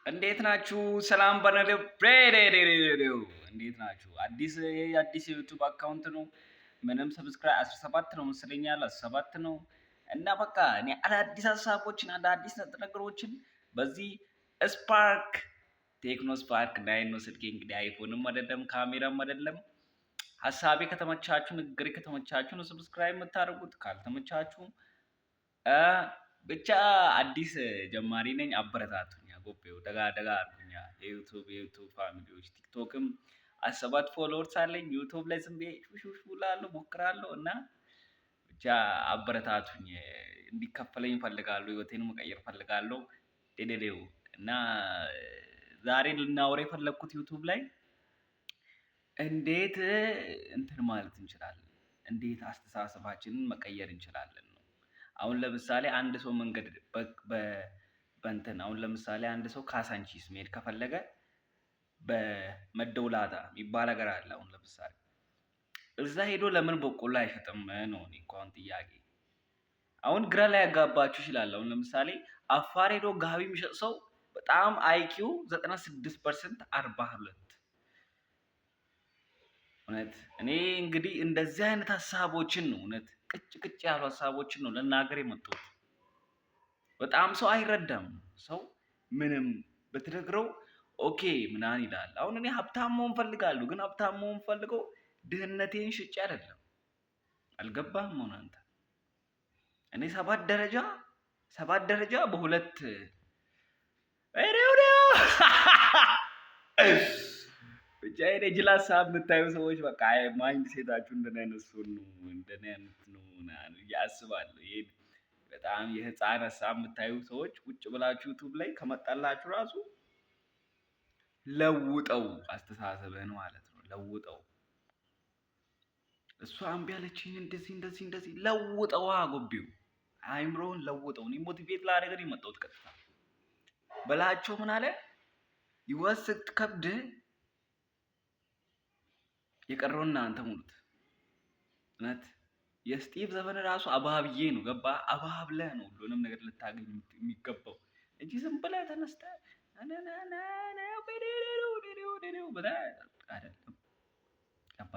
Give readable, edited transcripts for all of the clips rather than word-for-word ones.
እንዴት ናችሁ? ሰላም በነደብ ሬዴዴዴዴው እንዴት ናችሁ? አዲስ የዩቲዩብ አካውንት ነው። ምንም ሰብስክራይብ 17 ነው መስለኛል 17 ነው። እና በቃ እኔ አዳዲስ ሀሳቦችን አዳዲስ ነገሮችን በዚህ ስፓርክ ቴክኖ ስፓርክ 9 ነው ስልኬ። እንግዲህ አይፎንም አይደለም ካሜራም አይደለም። ሀሳቤ ከተመቻችሁ ንግግሬ ከተመቻችሁ ነው ሰብስክራይብ የምታደርጉት። ካልተመቻችሁ ብቻ አዲስ ጀማሪ ነኝ። አበረታቱኝ። ጎቤው ደጋ አድርጉኛ። የዩቱብ ፋሚሊዎች ቲክቶክም 17 ፎሎወርስ አለኝ። ዩቱብ ላይ ዝም ብዬ ሹሹ እላለሁ ሞክራለሁ እና ብቻ አበረታቱኝ። እንዲከፈለኝ እፈልጋለሁ። ህይወቴን መቀየር እፈልጋለሁ። ዴዴዴው እና ዛሬ ልናወራ የፈለግኩት ዩቱብ ላይ እንዴት እንትን ማለት እንችላለን፣ እንዴት አስተሳሰባችንን መቀየር እንችላለን ነው። አሁን ለምሳሌ አንድ ሰው መንገድ በእንትን አሁን ለምሳሌ አንድ ሰው ካሳንቺስ መሄድ ከፈለገ በመደውላታ የሚባል ሀገር አለ። አሁን ለምሳሌ እዛ ሄዶ ለምን በቆሎ አይሸጥም ነው እኔ እኮ አሁን ጥያቄ። አሁን ግራ ላይ ያጋባችሁ ይችላል። አሁን ለምሳሌ አፋር ሄዶ ጋቢ የሚሸጥ ሰው በጣም አይኪው 96% 42 እውነት። እኔ እንግዲህ እንደዚህ አይነት ሀሳቦችን ነው እውነት ቅጭ ያሉ ሀሳቦችን ነው ለናገር የመጣሁት። በጣም ሰው አይረዳም። ሰው ምንም በትነግረው ኦኬ ምናምን ይላል። አሁን እኔ ሀብታም መሆን ፈልጋለሁ፣ ግን ሀብታም መሆን ፈልገው ድህነቴን ሽጬ አይደለም። አልገባህም ሆነ አንተ። እኔ ሰባት ደረጃ በሁለት ብቻ እኔ ጅል ሀሳብ የምታዩ ሰዎች በቃ ማይንድ ሴታችሁ እንደኔ አይነት ነው አስባለሁ። ይሄ በጣም የህፃን ሀሳብ የምታዩ ሰዎች ቁጭ ብላችሁ ዩቱብ ላይ ከመጣላችሁ ራሱ ለውጠው አስተሳሰብህን ማለት ነው። ለውጠው እሷ እምቢ አለችኝ እንደዚህ ለውጠው። ጎቤው አይምሮውን ለውጠው። እኔ ሞቲቬት ላደርግ ነው የመጣሁት ቀጥታ። በላቸው ምን አለ ህይወት ስትከብድ የቀረውን እናንተ ሙሉት። እውነት የስቲቭ ዘመን ራሱ አባብዬ ነው። ገባ? አባብለህ ነው ሁሉንም ነገር ልታገኝ የሚገባው እንጂ ዝም ብለህ ተነስተህ አይደለም። ገባ?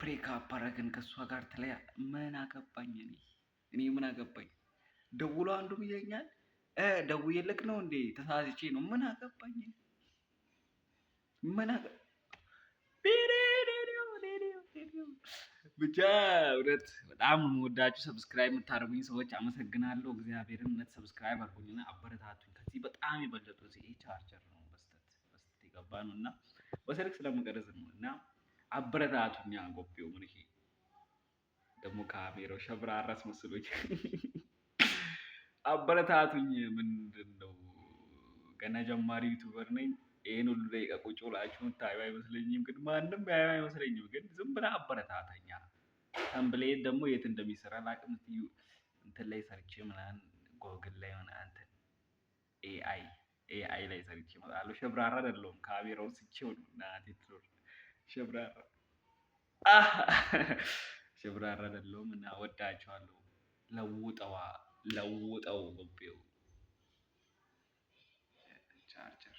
ብሬክአፕ አደረግን ከእሷ ጋር ተለያ። ምን አገባኝ እኔ ምን አገባኝ? ደውሎ አንዱም ይለኛል ደውዬልክ ነው እንዴ ተሳስቼ ነው። ምን አገባኝ? ብቻ እውነት በጣም የምወዳችሁ ሰብስክራይብ የምታደርጉኝ ሰዎች አመሰግናለሁ። እግዚአብሔርን እውነት ሰብስክራይብ አድርጉኝና አበረታቱኝ። ከዚህ በጣም የበለጡ ይሄ ቻርጀር ነው በስተት የገባ ነው እና በስልክ ስለምቀርጽ ነው እና አበረታቱኝ። ጎቤው ምን ይሄ ደግሞ ካሜራው ሸብራራስ መስሎኝ አበረታቱኝ። ምንድነው ገና ጀማሪ ዩቲዩበር ነኝ። ይሄን ሁሉ ደቂቃ ቁጭ ብላችሁ ታዩ አይመስለኝም፣ ግን ማንም ያዩ አይመስለኝም። ግን ዝም ብለህ አበረታተኛ። ተምብሌት ደግሞ የት እንደሚሰራ ላቅም እንትን ላይ ሰርቼ ምናምን ጎግል ላይ ምናምን እንትን ኤአይ ላይ ሰርቼ እመጣለሁ። ሸብራራ አይደለሁም። ካሜራውን ስቼው ነው እናቴ ትኖር። ሸብራራ አይደለሁም እና ወዳቸዋለሁ። ለውጠው ጎቤው ቻርጀር